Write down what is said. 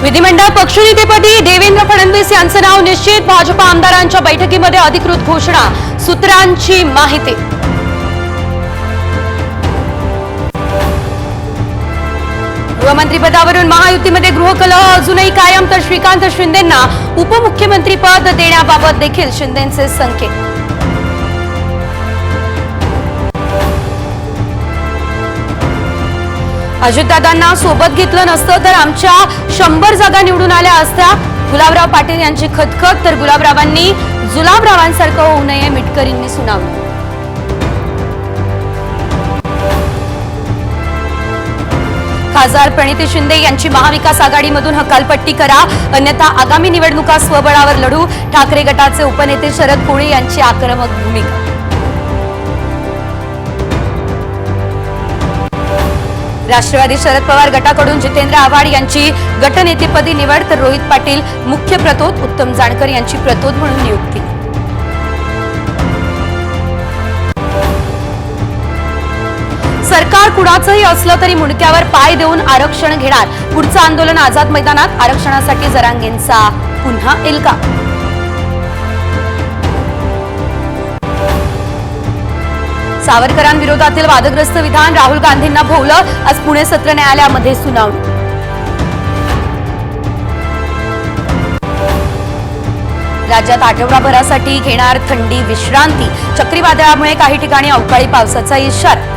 विधिमंडळ पक्षनेतेपदी देवेंद्र फडणवीस यांचे नाव निश्चित। भाजप आमदारांच्या बैठकीमध्ये अधिकृत घोषणा, सूत्रांची माहिती। गृहमंत्रीपदावरून महायुतीमध्ये गृहकलह अजूनही कायम, तर श्रीकांत शिंदेंना उपमुख्यमंत्रीपद देण्याबाबत देखील शिंदेंचे संकेत। अजितदादांना सोबत घेतलं नसतं तर आमच्या 100 जागा निवडून आल्या असत्या, गुलाबराव पाटील यांची खतखत। तर गुलाबरावांनी जुलाबरावांसारखं होऊ नये, मिटकरींनी सुनावलं। खासदार प्रणिती शिंदे यांची महाविकास आघाडीमधून हकालपट्टी करा, अन्यथा आगामी निवडणुका स्वबळावर लढू। ठाकरे गटाचे उपनेते शरद कोळी यांची आक्रमक भूमिका। राष्ट्रवादी शरद पवार गटाकडून जितेंद्र आव्हाड यांची गटनेतेपदी निवड, तर रोहित पाटील मुख्य प्रतोद, उत्तम जानकर यांची प्रतोद म्हणून नियुक्ती। सरकार कुणाचंही असलं तरी मुंडक्यावर पाय देऊन आरक्षण घेणार, पुढचं आंदोलन आझाद मैदानात। आरक्षणासाठी जरांगेंचा पुन्हा एल्गा। सावरकरांविरोधातील वादग्रस्त विधान, राहुल गांधींना भोवलं। आज पुणे सत्र न्यायालयामध्ये सुनावणी। राज्यात आठवडाभरासाठी घेणार थंडी विश्रांती, चक्रीवादळामुळे काही ठिकाणी अवकाळी पावसाचा इशारा।